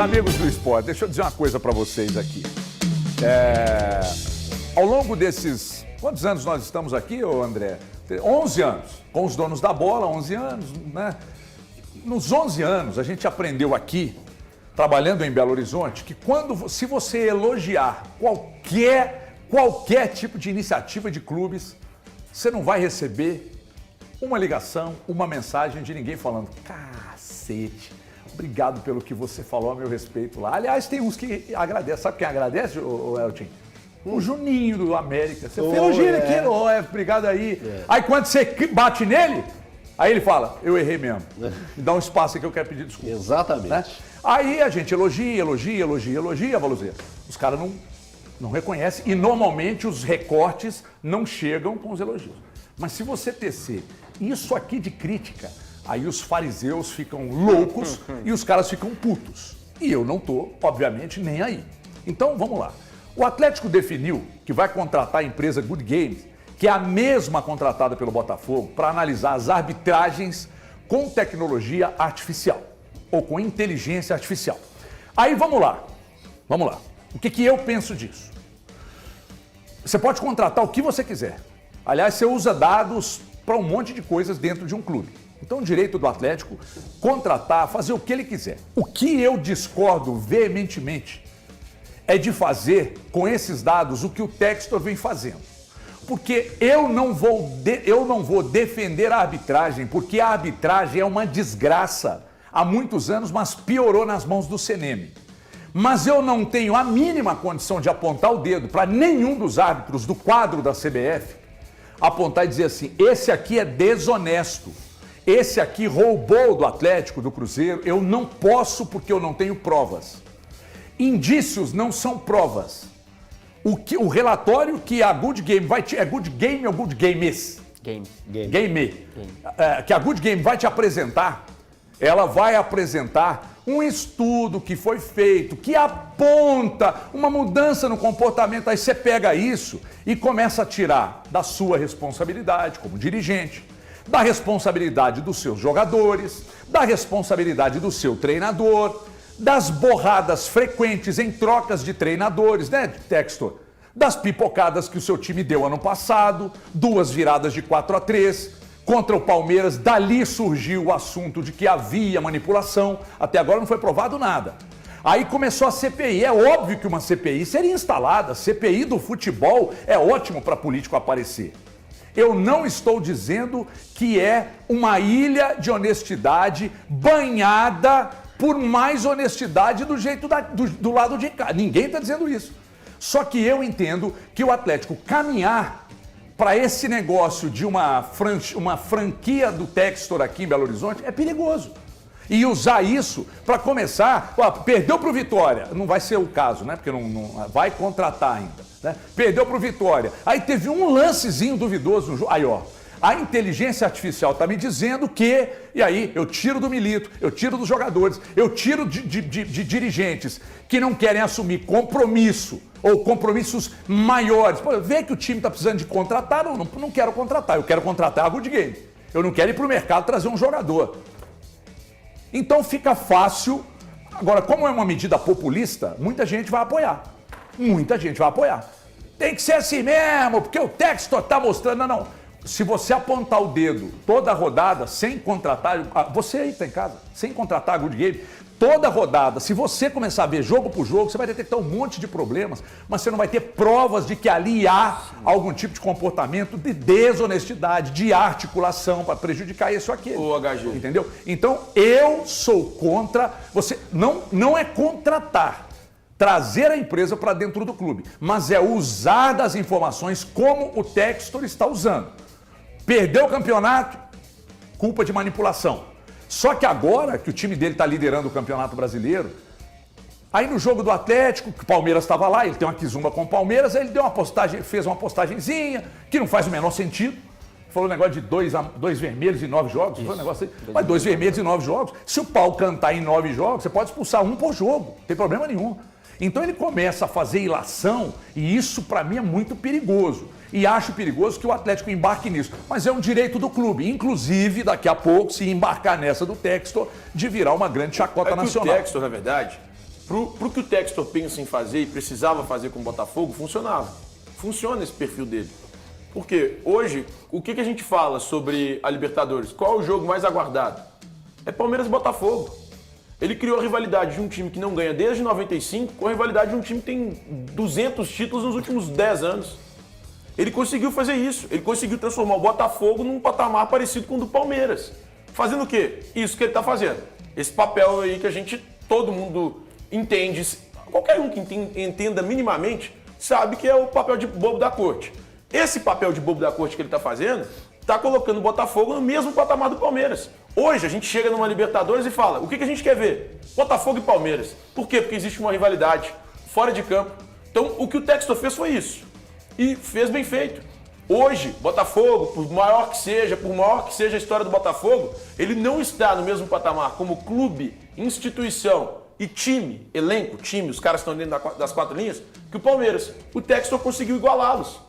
Amigos do esporte, deixa eu dizer uma coisa para vocês aqui. Ao longo desses... Quantos anos nós estamos aqui, ô André? 11 anos. Com os donos da bola, 11 anos, né? Nos 11 anos, a gente aprendeu aqui, trabalhando em Belo Horizonte, que se você elogiar qualquer tipo de iniciativa de clubes, você não vai receber uma ligação, uma mensagem de ninguém falando: cacete, obrigado pelo que você falou a meu respeito lá. Aliás, tem uns que agradecem. Sabe quem agradece, o Elton? O Juninho do América. Você elogia ele aqui, obrigado aí. Aí quando você bate nele, aí ele fala: eu errei mesmo. Me dá um espaço aqui que eu quero pedir desculpa. Exatamente. Né? Aí a gente elogia, Valuzeiro. Os caras não reconhecem e normalmente os recortes não chegam com os elogios. Mas se você tecer isso aqui de crítica, aí os fariseus ficam loucos e os caras ficam putos. E eu não tô, obviamente, nem aí. Então, vamos lá. O Atlético definiu que vai contratar a empresa Good Games, que é a mesma contratada pelo Botafogo, para analisar as arbitragens com tecnologia artificial, ou com inteligência artificial. Aí, vamos lá. O que eu penso disso? Você pode contratar o que você quiser. Aliás, você usa dados para um monte de coisas dentro de um clube. Então, o direito do Atlético contratar, fazer o que ele quiser. O que eu discordo veementemente é de fazer com esses dados o que o Textor vem fazendo. Porque eu não vou defender a arbitragem, porque a arbitragem é uma desgraça há muitos anos, mas piorou nas mãos do CNM. Mas eu não tenho a mínima condição de apontar o dedo para nenhum dos árbitros do quadro da CBF, apontar e dizer assim: esse aqui é desonesto, esse aqui roubou do Atlético, do Cruzeiro. Eu não posso, porque eu não tenho provas. Indícios não são provas. O relatório que a Good Game vai te... É Good Game ou Good Games? Game. Que a Good Game vai te apresentar, ela vai apresentar um estudo que foi feito, que aponta uma mudança no comportamento. Aí você pega isso e começa a tirar da sua responsabilidade como dirigente, da responsabilidade dos seus jogadores, da responsabilidade do seu treinador, das borradas frequentes em trocas de treinadores, né, Textor? Das pipocadas que o seu time deu ano passado, 2 viradas de 4-3 contra o Palmeiras. Dali surgiu o assunto de que havia manipulação. Até agora não foi provado nada. Aí começou a CPI. É óbvio que uma CPI seria instalada. CPI do futebol é ótimo para político aparecer. Eu não estou dizendo que é uma ilha de honestidade banhada por mais honestidade do jeito do lado de cá. Ninguém está dizendo isso. Só que eu entendo que o Atlético caminhar para esse negócio de uma franquia do Textor aqui em Belo Horizonte é perigoso. E usar isso para começar... perdeu para o Vitória. Não vai ser o caso, né? Porque não vai contratar ainda. Né? Perdeu para o Vitória. Aí teve um lancezinho duvidoso no jogo. Aí, ó. A inteligência artificial está me dizendo que... E aí, eu tiro do Milito, eu tiro dos jogadores, eu tiro de dirigentes que não querem assumir compromisso ou compromissos maiores. Pô, vê que o time está precisando de contratar, não quero contratar, eu quero contratar a Good Game. Eu não quero ir para o mercado trazer um jogador. Então fica fácil. Agora, como é uma medida populista, muita gente vai apoiar. Tem que ser assim mesmo, porque o Textor está mostrando... Não. Se você apontar o dedo toda a rodada, sem contratar... Você aí que está em casa, sem contratar a Good Game, toda a rodada, se você começar a ver jogo por jogo, você vai detectar um monte de problemas, mas você não vai ter provas de que ali há algum tipo de comportamento de desonestidade, de articulação para prejudicar isso ou aquilo. O HG. Entendeu? Então, eu sou contra... Você não é contratar, trazer a empresa para dentro do clube, mas é usar das informações como o Textor está usando. Perdeu o campeonato, culpa de manipulação. Só que agora que o time dele está liderando o Campeonato Brasileiro, aí no jogo do Atlético, que o Palmeiras estava lá, ele tem uma quizumba com o Palmeiras, aí ele deu uma postagem, fez uma postagenzinha, que não faz o menor sentido. Falou um negócio de 2 vermelhos em 9 jogos. Foi um negócio assim. Mas 2 vermelhos em 9 jogos. Se o pau cantar em 9 jogos, você pode expulsar um por jogo. Não tem problema nenhum. Então ele começa a fazer ilação e isso para mim é muito perigoso. E acho perigoso que o Atlético embarque nisso. Mas é um direito do clube. Inclusive, daqui a pouco, se embarcar nessa do Textor, de virar uma grande chacota nacional. O Textor, na verdade, pro que o Textor pensa em fazer e precisava fazer com o Botafogo, funcionava. Funciona esse perfil dele. Porque hoje, o que a gente fala sobre a Libertadores? Qual é o jogo mais aguardado? É Palmeiras e Botafogo. Ele criou a rivalidade de um time que não ganha desde 95 com a rivalidade de um time que tem 200 títulos nos últimos 10 anos. Ele conseguiu fazer isso. Ele conseguiu transformar o Botafogo num patamar parecido com o do Palmeiras. Fazendo o quê? Isso que ele está fazendo. Esse papel aí que todo mundo entende, qualquer um que entenda minimamente, sabe que é o papel de bobo da corte. Esse papel de bobo da corte que ele está fazendo, está colocando o Botafogo no mesmo patamar do Palmeiras. Hoje a gente chega numa Libertadores e fala, o que a gente quer ver? Botafogo e Palmeiras. Por quê? Porque existe uma rivalidade fora de campo. Então o que o Textor fez foi isso. E fez bem feito. Hoje, Botafogo, por maior que seja a história do Botafogo, ele não está no mesmo patamar como clube, instituição e time, elenco, time, os caras estão dentro das 4 linhas, que o Palmeiras. O Textor conseguiu igualá-los.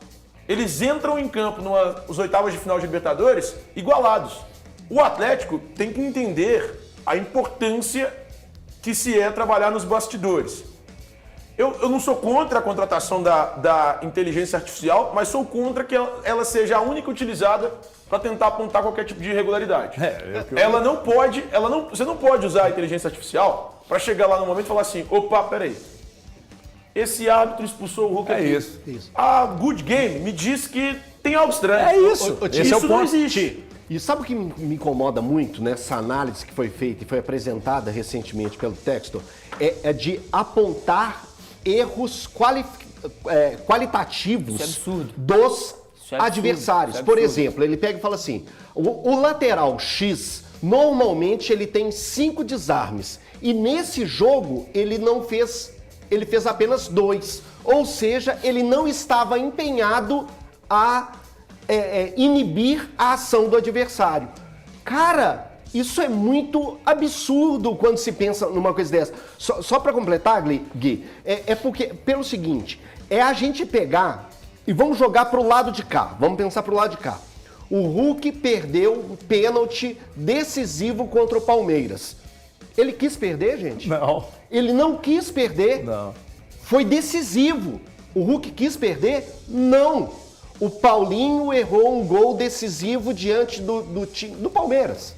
Eles entram em campo nas oitavas de final de Libertadores igualados. O Atlético tem que entender a importância que se é trabalhar nos bastidores. Eu não sou contra a contratação da inteligência artificial, mas sou contra que ela seja a única utilizada para tentar apontar qualquer tipo de irregularidade. Você não pode usar a inteligência artificial para chegar lá no momento e falar assim, opa, peraí, esse árbitro expulsou o Hulk aqui. Isso. A Good Game me diz que tem algo estranho. É isso. Esse é o ponto. Não existe. E sabe o que me incomoda muito nessa análise que foi feita e foi apresentada recentemente pelo Textor? É de apontar erros qualitativos dos adversários. Por exemplo, ele pega e fala assim, o lateral X, normalmente ele tem 5 desarmes. E nesse jogo ele fez apenas 2. Ou seja, ele não estava empenhado a inibir a ação do adversário. Cara, isso é muito absurdo quando se pensa numa coisa dessa. Só para completar, Gui, porque, pelo seguinte, a gente pegar e vamos jogar pro lado de cá. Vamos pensar pro lado de cá. O Hulk perdeu um pênalti decisivo contra o Palmeiras. Ele quis perder, gente? Não. Ele não quis perder? Não. Foi decisivo. O Hulk quis perder? Não. O Paulinho errou um gol decisivo diante do time do Palmeiras.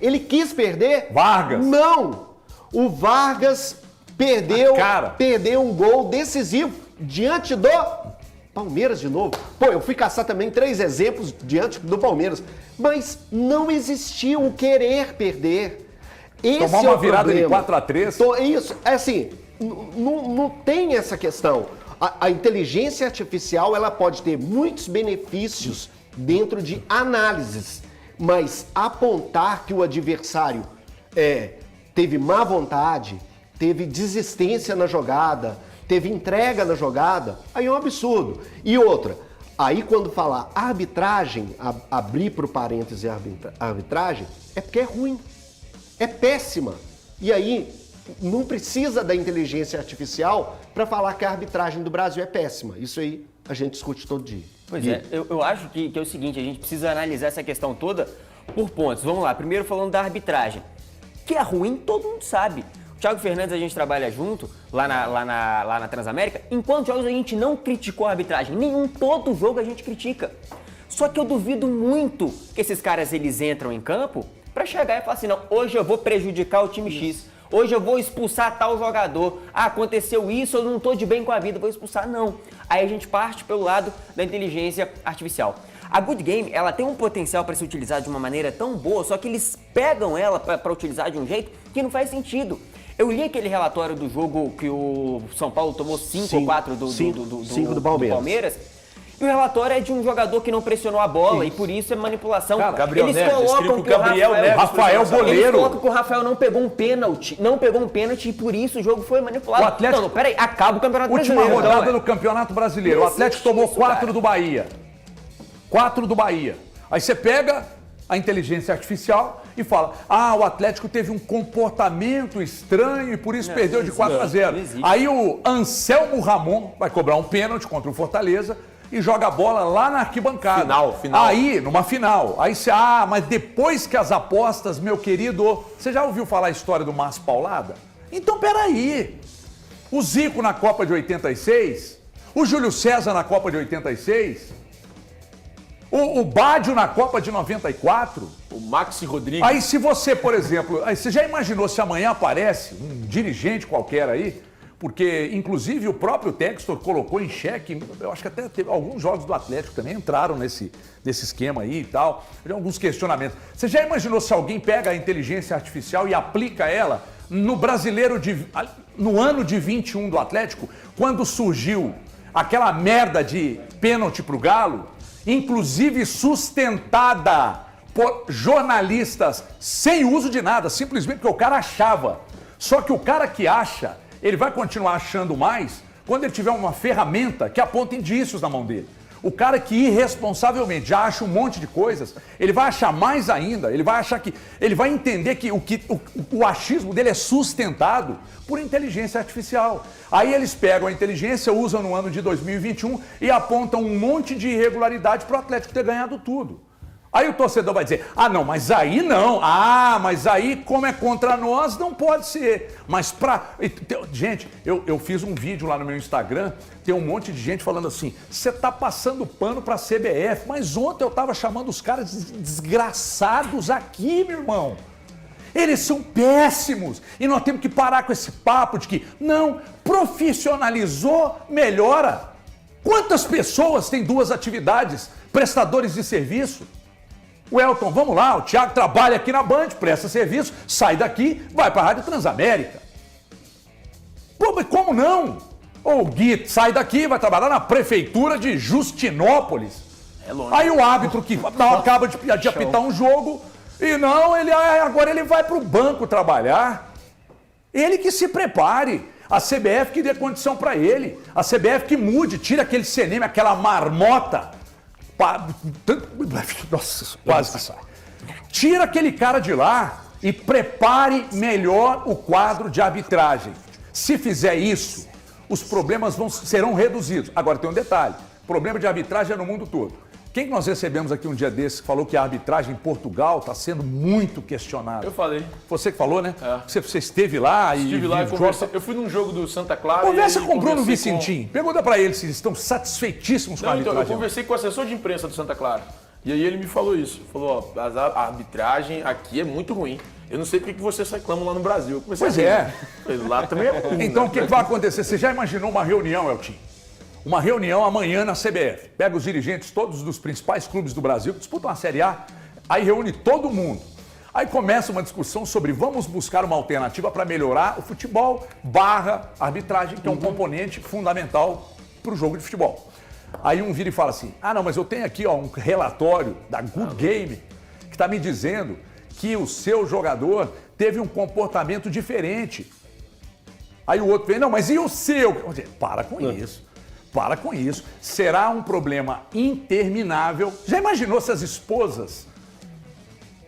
Ele quis perder? Vargas. Não. O Vargas perdeu um gol decisivo diante do Palmeiras de novo. Pô, eu fui caçar também 3 exemplos diante do Palmeiras. Mas não existiu o querer perder. Tomar uma virada de 4-3. Isso, assim, não tem essa questão. A inteligência artificial ela pode ter muitos benefícios dentro de análises, mas apontar que o adversário teve má vontade, teve desistência na jogada, teve entrega na jogada, aí é um absurdo. E outra, aí quando falar arbitragem, abrir para o parêntese arbitragem, é porque é ruim, é péssima. E aí não precisa da inteligência artificial para falar que a arbitragem do Brasil é péssima. Isso aí a gente discute todo dia. Pois é, eu acho que é o seguinte, a gente precisa analisar essa questão toda por pontos. Vamos lá, primeiro falando da arbitragem. Que é ruim, todo mundo sabe. O Thiago Fernandes, a gente trabalha junto, lá na Transamérica. Em quantos jogos a gente não criticou a arbitragem? Nenhum, todo jogo a gente critica. Só que eu duvido muito que esses caras, eles entram em campo para chegar e falar assim, não, hoje eu vou prejudicar o time X. Hoje eu vou expulsar tal jogador. Ah, aconteceu isso, eu não tô de bem com a vida, vou expulsar. Não. Aí a gente parte pelo lado da inteligência artificial. A Good Game, ela tem um potencial para ser utilizada de uma maneira tão boa, só que eles pegam ela para utilizar de um jeito que não faz sentido. Eu li aquele relatório do jogo que o São Paulo tomou 5 ou 4 do Palmeiras. E o relatório é de um jogador que não pressionou a bola e por isso é manipulação. Cara, Gabriel eles Neves, colocam que o Rafael Boleiro. Eles colocam que o Rafael não pegou um pênalti e por isso o jogo foi manipulado. O Atlético... Não, peraí, acaba o Campeonato Última Brasileiro. rodada então, do Campeonato Brasileiro. O Atlético tomou 4 do Bahia. 4 do Bahia. Aí você pega a inteligência artificial e fala, o Atlético teve um comportamento estranho e por isso perdeu de 4-0. Aí o Anselmo Ramon vai cobrar um pênalti contra o Fortaleza e joga a bola lá na arquibancada. Final. Aí, numa final. Aí você, mas depois que as apostas, meu querido... Você já ouviu falar a história do Márcio Paulada? Então, peraí. O Zico na Copa de 86, o Júlio César na Copa de 86, o Bádio na Copa de 94. O Maxi Rodrigues. Aí se você, por exemplo, aí você já imaginou se amanhã aparece um dirigente qualquer aí, porque inclusive o próprio Textor colocou em xeque, eu acho que até teve alguns jogos do Atlético também entraram nesse esquema aí e tal, alguns questionamentos. Você já imaginou se alguém pega a inteligência artificial e aplica ela no brasileiro no ano de 21 do Atlético, quando surgiu aquela merda de pênalti pro Galo, inclusive sustentada por jornalistas sem uso de nada, simplesmente porque o cara achava. Só que o cara que acha, ele vai continuar achando mais quando ele tiver uma ferramenta que aponta indícios na mão dele. O cara que irresponsavelmente já acha um monte de coisas, ele vai achar mais ainda, ele vai achar que. Ele vai entender que o achismo dele é sustentado por inteligência artificial. Aí eles pegam a inteligência, usam no ano de 2021 e apontam um monte de irregularidade para o Atlético ter ganhado tudo. Aí o torcedor vai dizer, ah não, mas aí não, mas aí como é contra nós não pode ser. Mas gente, eu fiz um vídeo lá no meu Instagram, tem um monte de gente falando assim, você tá passando pano pra CBF, mas ontem eu tava chamando os caras de desgraçados aqui, meu irmão. Eles são péssimos e nós temos que parar com esse papo de que não, profissionalizou, melhora. Quantas pessoas têm duas atividades, prestadores de serviço? O Elton, vamos lá, o Thiago trabalha aqui na Band, presta serviço, sai daqui, vai para a Rádio Transamérica. Pô, mas como não? Ou o Gui sai daqui, vai trabalhar na Prefeitura de Justinópolis. É longe. Aí o árbitro que acaba de apitar um jogo, e não, agora ele vai para o banco trabalhar. Ele que se prepare. A CBF que dê condição para ele. A CBF que mude, tira aquele cinema, aquela marmota. Nossa, quase sai. Tira aquele cara de lá e prepare melhor o quadro de arbitragem. Se fizer isso, os problemas serão reduzidos. Agora tem um detalhe, problema de arbitragem é no mundo todo. Quem que nós recebemos aqui um dia desses que falou que a arbitragem em Portugal está sendo muito questionada? Eu falei. Você que falou, né? É. Você esteve lá e... Estive lá e conversei. Eu fui num jogo do Santa Clara. Conversa com o Bruno Vicentim. Pergunta para eles se eles estão satisfeitíssimos com a arbitragem. Então, eu conversei com o assessor de imprensa do Santa Clara. E aí ele me falou isso. Falou, ó, a arbitragem aqui é muito ruim. Eu não sei por que vocês reclamam lá no Brasil. Pois é. Lá também é ruim. Então o que vai acontecer? Você já imaginou uma reunião, Elton? Uma reunião amanhã na CBF. Pega os dirigentes todos dos principais clubes do Brasil que disputam a Série A, aí reúne todo mundo. Aí começa uma discussão sobre vamos buscar uma alternativa para melhorar o futebol / arbitragem, que é um componente fundamental para o jogo de futebol. Aí um vira e fala assim, não, mas eu tenho aqui um relatório da Good Game que está me dizendo que o seu jogador teve um comportamento diferente. Aí o outro vem, não, mas e o seu? Para com isso. Para com isso. Será um problema interminável. Já imaginou se as esposas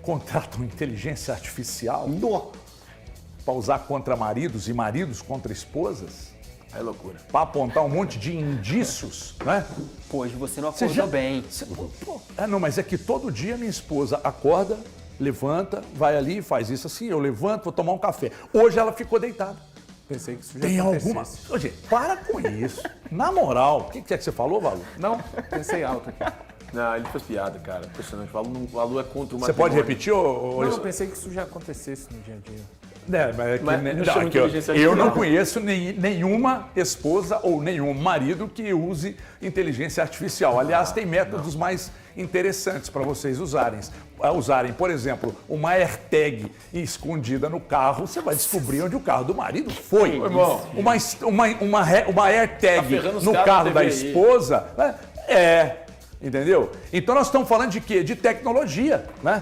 contratam inteligência artificial para usar contra maridos e maridos contra esposas? É loucura. Para apontar um monte de indícios, né? Pô, hoje você não acordou bem. Não, mas é que todo dia minha esposa acorda, levanta, vai ali, faz isso assim, eu levanto, vou tomar um café. Hoje ela ficou deitada. Pensei que isso já Tem acontecesse. alguma... Ô, gente, para com isso. Na moral, o que é que você falou, Valu? Não, pensei alto aqui. Não, ele fez piada, cara. Impressionante. O Valu é contra o Você pode repetir? Não, eu pensei que isso já acontecesse no dia a dia. Eu não conheço nenhuma esposa ou nenhum marido que use inteligência artificial. Aliás, tem métodos mais interessantes para vocês usarem. Por exemplo, uma AirTag escondida no carro, você vai descobrir onde o carro do marido foi. Irmão. Uma AirTag no carro da esposa, entendeu? Então nós estamos falando de quê? De tecnologia, né?